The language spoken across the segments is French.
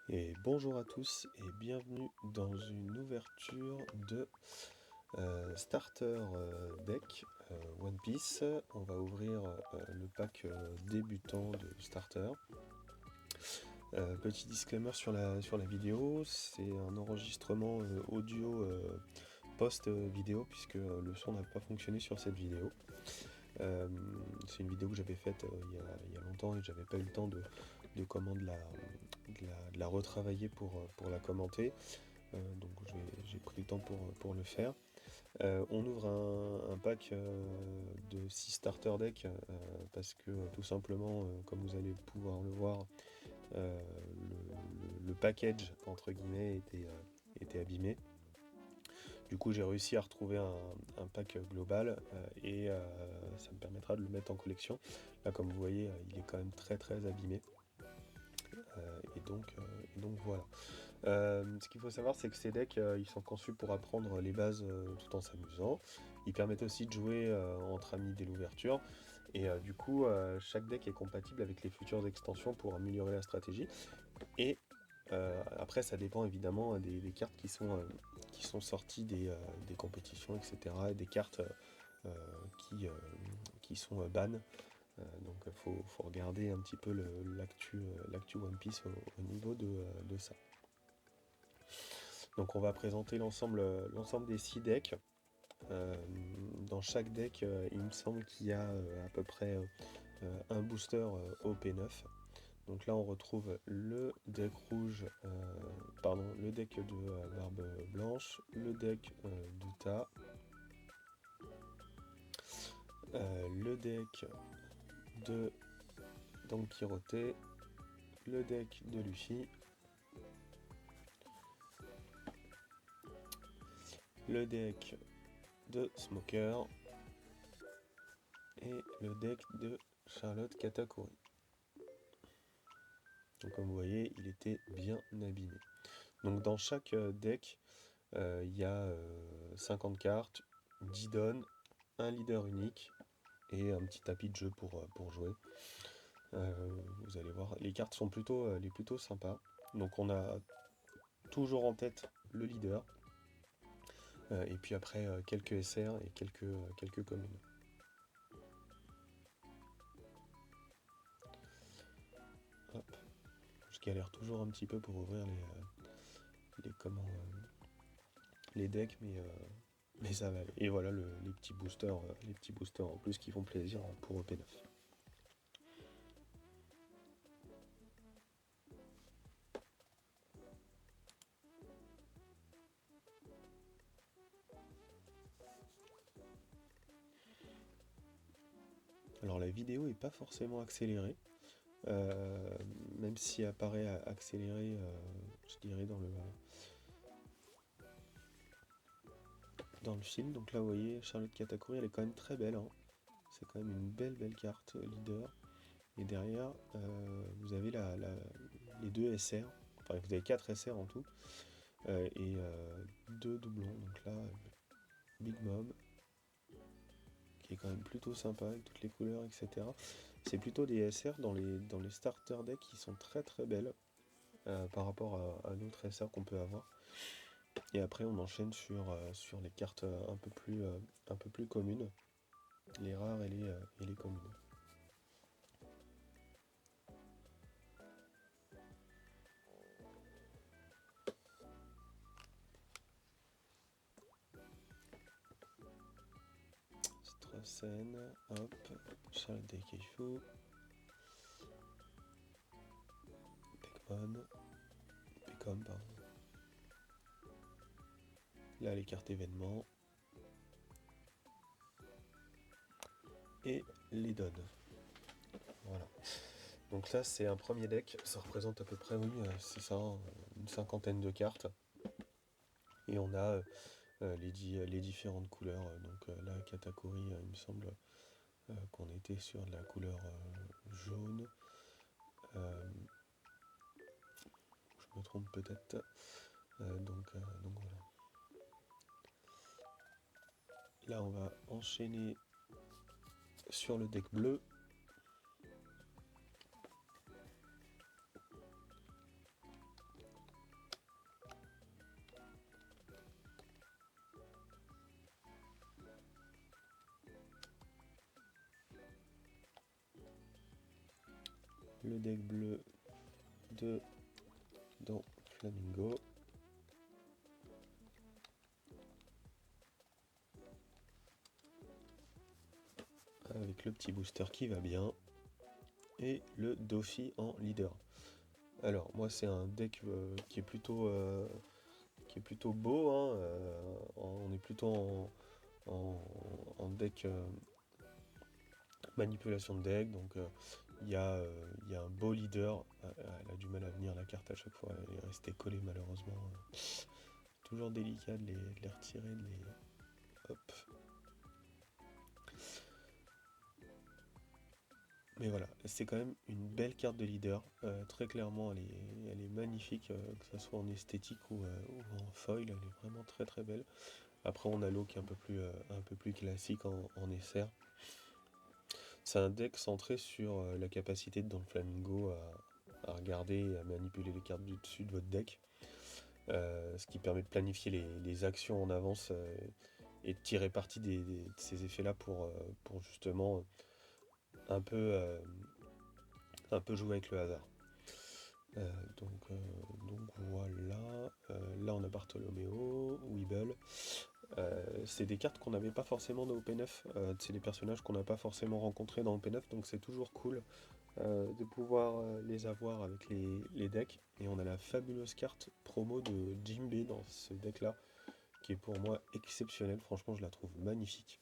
Et bonjour à tous et bienvenue dans une ouverture de Starter Deck One Piece. On va ouvrir le pack débutant de Starter. Petit disclaimer sur la vidéo, c'est un enregistrement audio post-vidéo puisque le son n'a pas fonctionné sur cette vidéo. C'est une vidéo que j'avais faite il y a longtemps et j'avais pas eu le temps de la retravailler pour la commenter. Donc j'ai pris le temps pour le faire. On ouvre un pack de 6 starter decks parce que tout simplement, comme vous allez pouvoir le voir, le package entre guillemets était abîmé. Du coup j'ai réussi à retrouver un pack global et ça me permettra de le mettre en collection. Là comme vous voyez il est quand même très abîmé. Et donc voilà. Ce qu'il faut savoir, c'est que ces decks, ils sont conçus pour apprendre les bases tout en s'amusant. Ils permettent aussi de jouer entre amis dès l'ouverture. Et du coup, chaque deck est compatible avec les futures extensions pour améliorer la stratégie. Et après, ça dépend évidemment des cartes qui sont sorties des compétitions, etc. Et des cartes euh, qui sont ban. Donc il faut regarder un petit peu l'actu One Piece au niveau de ça. Donc on va présenter l'ensemble des 6 decks. Dans chaque deck, il me semble qu'il y a à peu près un booster OP9. Donc là on retrouve le deck rouge, le deck de Barbe Blanche, le deck d'Uta, le deck de Don Quirote, le deck de Luffy, le deck de Smoker et le deck de Charlotte Katakuri. Donc comme vous voyez, il était bien abîmé. Donc dans chaque deck, il y a 50 cartes, 10 dons, un leader unique et un petit tapis de jeu pour jouer. Vous allez voir, les cartes sont plutôt sympas. Donc on a toujours en tête le leader, et puis après quelques SR et quelques communes. Hop. Je galère toujours un petit peu pour ouvrir les decks, mais ça va aller. Et voilà les petits boosters en plus qui font plaisir pour EP9. Alors la vidéo est pas forcément accélérée, même si elle apparaît accélérée, je dirais dans le film. Donc là vous voyez Charlotte Katakuri, elle est quand même très belle, hein. C'est quand même une belle carte leader. Et derrière vous avez les deux SR, enfin vous avez 4 SR en tout, et 2 doublons. Donc là Big Mom, qui est quand même plutôt sympa avec toutes les couleurs, etc. C'est plutôt des SR dans les starter decks qui sont très belles par rapport à d'autres SR qu'on peut avoir. Et après on enchaîne sur les cartes un peu plus communes, les rares et les communes. Strassen, hop, Charlotte Dekeifu, Pecom, pardon. Là les cartes événements. Et les dons. Voilà. Donc là c'est un premier deck, ça représente à peu près, oui, c'est ça, une cinquantaine de cartes. Et on a les différentes couleurs. Donc là Katakuri, il me semble qu'on était sur de la couleur jaune. Je me trompe peut-être. Donc voilà. Là on va enchaîner sur le deck bleu. le deck bleu de Don Flamingo. Avec le petit booster qui va bien. Et le Dofi en leader. Alors moi c'est un deck qui est plutôt beau, hein, on est plutôt en deck manipulation de deck, donc il y a un beau leader. Elle a du mal à venir la carte à chaque fois, elle est restée collée malheureusement. Toujours délicat de les retirer, de les... Hop. Mais voilà, c'est quand même une belle carte de leader. Très clairement, elle est magnifique, que ce soit en esthétique ou en foil, elle est vraiment très très belle. Après, on a l'eau qui est un peu plus classique en SR. C'est un deck centré sur la capacité de Don Flamingo à regarder et à manipuler les cartes du dessus de votre deck. Ce qui permet de planifier les actions en avance et de tirer parti de ces effets-là pour justement un peu, euh, un peu jouer avec le hasard. Euh, donc, euh, donc voilà, là on a Bartholoméo, Weeble. C'est des cartes qu'on n'avait pas forcément dans OP9, c'est des personnages qu'on n'a pas forcément rencontrés dans OP9, donc c'est toujours cool de pouvoir les avoir avec les decks. Et on a la fabuleuse carte promo de Jimbe dans ce deck là, qui est pour moi exceptionnelle, franchement je la trouve magnifique.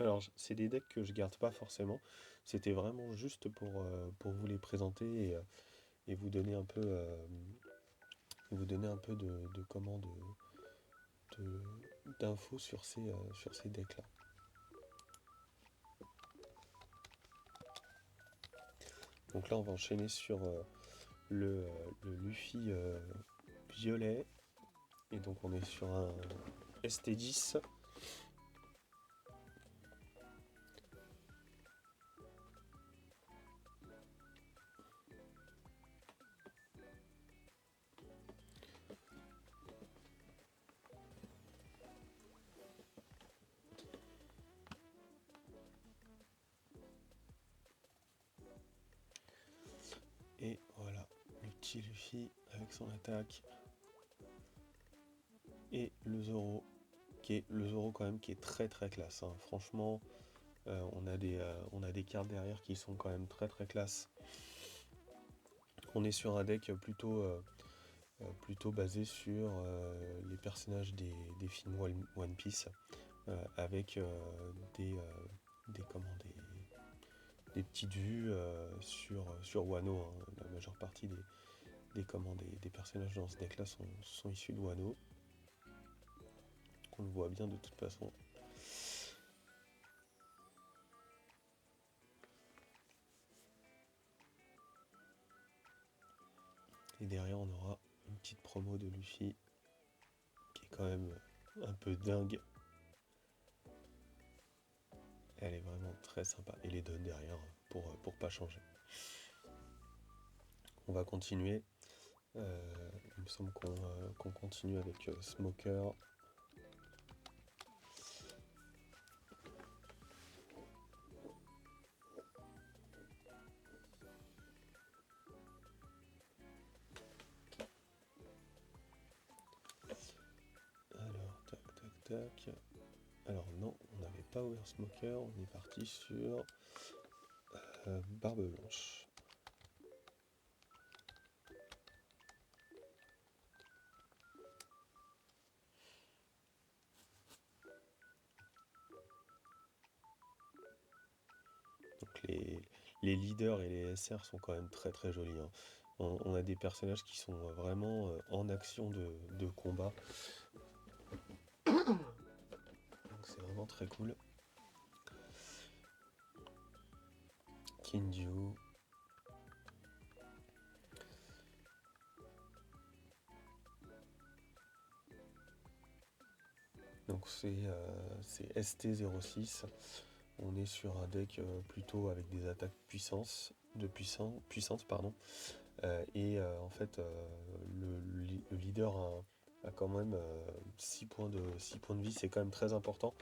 Alors c'est des decks que je garde pas forcément, c'était vraiment juste pour vous les présenter et vous donner un peu de comment d'infos sur ces decks là. Donc là on va enchaîner sur le Luffy violet. Et donc on est sur un ST10. Et voilà, le petit Luffy avec son attaque. Et le Zoro, qui est le Zoro quand même qui est très très classe, hein. Franchement, on a des cartes derrière qui sont quand même très très classe. On est sur un deck plutôt basé sur les personnages des films One Piece, avec des, comment, des petites vues sur Wano, hein. La majeure partie des personnages dans ce deck là sont issus de Wano. On le voit bien de toute façon. Et derrière on aura une petite promo de Luffy qui est quand même un peu dingue. Elle est vraiment très sympa. Et les donne derrière pour pas changer. On va continuer. Il me semble qu'on continue avec Smoker. Alors, tac, tac, tac. Alors non, on n'avait pas ouvert Smoker, on est parti sur Barbe Blanche. Donc les leaders et les SR sont quand même très très jolis, hein. On a des personnages qui sont vraiment en action de combat. Donc c'est vraiment très cool. Kinju. Donc c'est ST06. On est sur un deck plutôt avec des attaques puissantes, pardon. En fait, le leader a quand même 6 points de vie. C'est quand même très important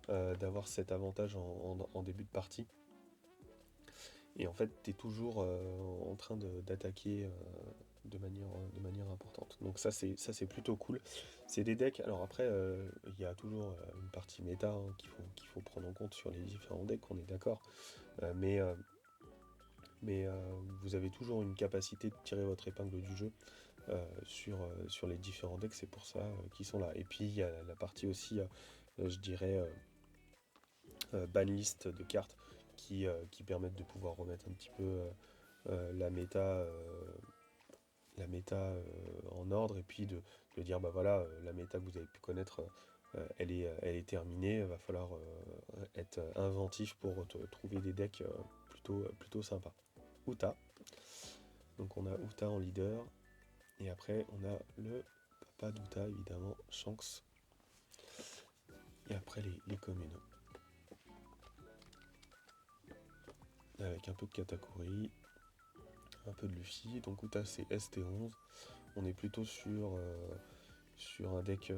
d'avoir cet avantage en début de partie. Et en fait, tu es toujours en train d'attaquer de manière importante. Donc ça c'est plutôt cool. C'est des decks. Alors après, il y a toujours une partie méta hein, qu'il faut prendre en compte sur les différents decks, on est d'accord. Euh, mais euh, mais vous avez toujours une capacité de tirer votre épingle du jeu sur les différents decks. C'est pour ça qu'ils sont là. Et puis il y a la partie aussi, je dirais, banlist de cartes qui permettent de pouvoir remettre un petit peu la méta en ordre et puis de dire bah voilà la méta que vous avez pu connaître elle est terminée, il va falloir être inventif pour trouver des decks plutôt sympas. Uta, donc on a Uta en leader et après on a le papa d'Uta évidemment, Shanks, et après les communes avec un peu de Katakuri, un peu de Luffy. Donc Uta c'est ST11, on est plutôt sur un deck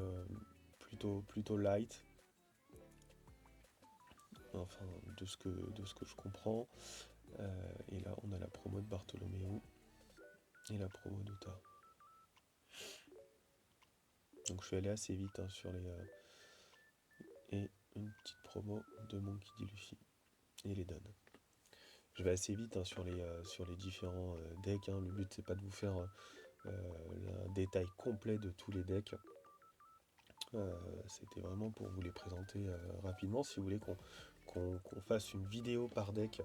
plutôt light, enfin de ce que je comprends. Et là on a la promo de Bartholoméo et la promo d'Uta. Donc je suis allé assez vite hein, sur les... et une petite promo de Monkey D. Luffy et les donne. Je vais assez vite hein, sur les différents decks. Hein. Le but c'est pas de vous faire un détail complet de tous les decks. C'était vraiment pour vous les présenter rapidement. Si vous voulez qu'on fasse une vidéo par deck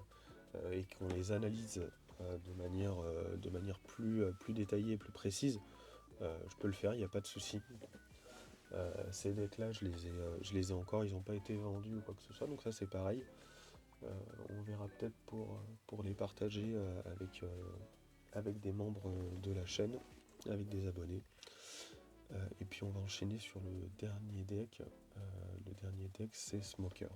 et qu'on les analyse de manière plus détaillée et plus précise, je peux le faire, il n'y a pas de souci. Ces decks-là, je les ai encore, ils n'ont pas été vendus ou quoi que ce soit, donc ça c'est pareil. On verra peut-être pour les partager avec des membres de la chaîne, avec des abonnés. Et puis on va enchaîner sur le dernier deck. Le dernier deck c'est Smoker.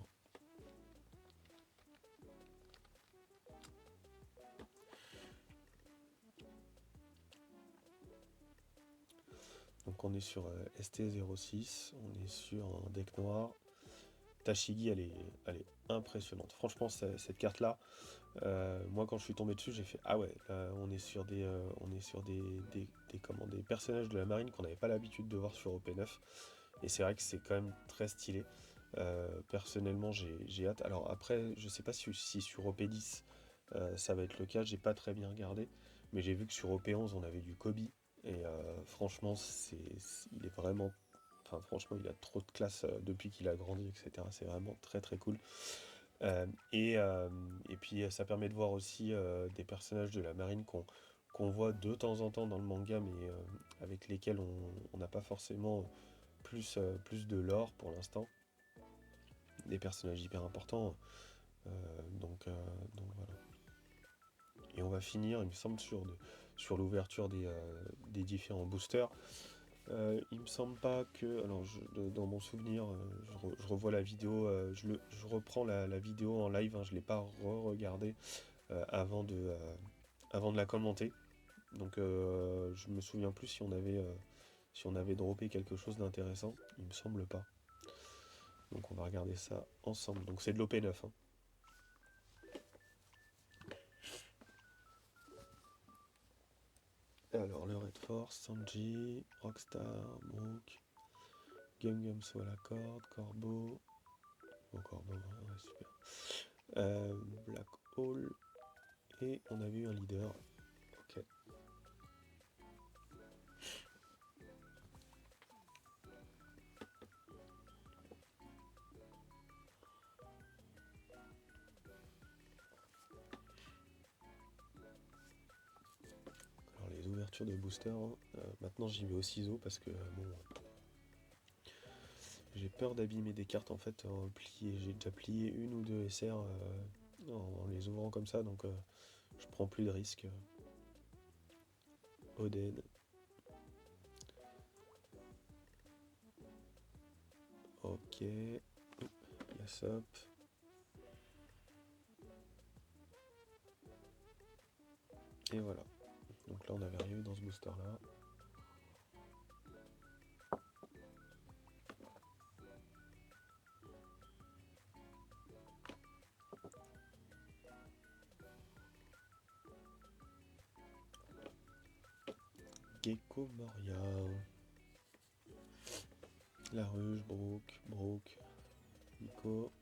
Donc on est sur ST06, on est sur un deck noir. Tashigi elle est impressionnante. Franchement cette carte là, moi quand je suis tombé dessus j'ai fait ah ouais on est sur des personnages de la marine qu'on n'avait pas l'habitude de voir sur OP9. Et c'est vrai que c'est quand même très stylé. Personnellement j'ai hâte. Alors après je sais pas si sur OP10 ça va être le cas, j'ai pas très bien regardé. Mais j'ai vu que sur OP11 on avait du Kobe. Et franchement il est vraiment... Enfin franchement il a trop de classe depuis qu'il a grandi, etc. C'est vraiment très très cool. Euh, et, euh, et puis ça permet de voir aussi des personnages de la marine qu'on voit de temps en temps dans le manga, mais avec lesquels on n'a pas forcément plus de lore pour l'instant. Des personnages hyper importants. euh, donc voilà. Et on va finir, il me semble, sur l'ouverture des différents boosters. Il me semble pas que... Alors, dans mon souvenir, je revois la vidéo, je reprends la vidéo en live, hein, je ne l'ai pas re-regardée avant de la commenter. Donc, je me souviens plus si on avait droppé quelque chose d'intéressant. Il me semble pas. Donc, on va regarder ça ensemble. Donc, c'est de l'OP9. Hein. Alors, le Red Force, Sanji, Rockstar, Brook, Gum Gum Sous à la corde, Corbeau. Bon, Corbeau, ouais, super. Black Hole. Et on avait eu un leader. Ok. Alors, les ouvertures de booster. Hein, maintenant, j'y vais au ciseau parce que, bon. J'ai peur d'abîmer des cartes en fait pliées. J'ai déjà plié une ou deux SR en les ouvrant comme ça, donc je prends plus de risques. Oden. Ok. Yasop. Et voilà. Donc là on avait rien eu dans ce booster là. Gecko Moria. La Ruche, Brook, Nico.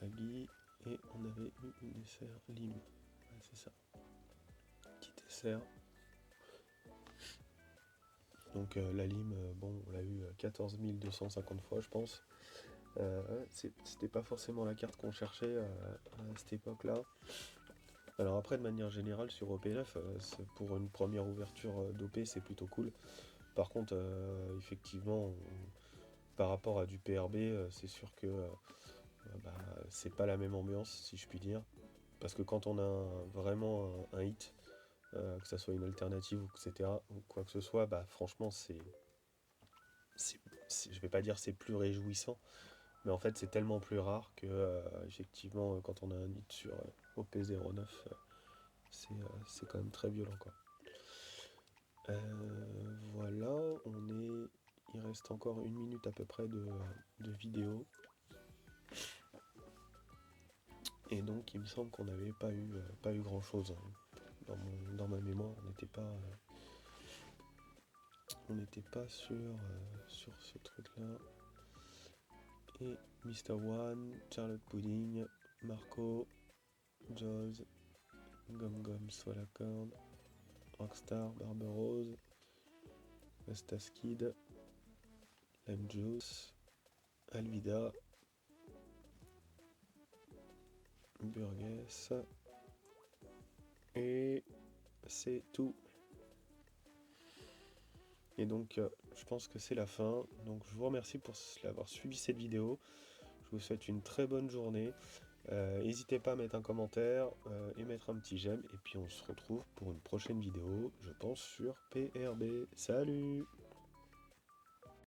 Baggy. Et on avait eu une dessert lime. Ouais, c'est ça. Petit dessert. Donc la lime, bon, on l'a eu 14 250 fois, je pense. C'était pas forcément la carte qu'on cherchait à cette époque-là. Alors après, de manière générale, sur OP9, pour une première ouverture d'OP, c'est plutôt cool. Par contre, effectivement, par rapport à du PRB, c'est sûr que bah, c'est pas la même ambiance, si je puis dire. Parce que quand on a vraiment un hit, que ça soit une alternative ou etc., ou quoi que ce soit, bah franchement, je vais pas dire c'est plus réjouissant, mais en fait c'est tellement plus rare que effectivement quand on a un hit sur OP09, c'est quand même très violent quoi. Voilà, il reste encore 1 minute à peu près de vidéo. Et donc il me semble qu'on n'avait pas eu grand chose, hein. Dans ma mémoire, on n'était pas sur ce truc-là. Et Mr. One, Charlotte Pudding, Marco, Jaws, Gum Gum Swalacorn, Rockstar, Barberose, Vestas Kid, Lime Juice, Alvida, Burgess. Et c'est tout. Et donc je pense que c'est la fin. Donc je vous remercie pour avoir suivi cette vidéo. Je vous souhaite une très bonne journée. N'hésitez pas à mettre un commentaire et mettre un petit j'aime. Et puis on se retrouve pour une prochaine vidéo, je pense, sur PRB. Salut!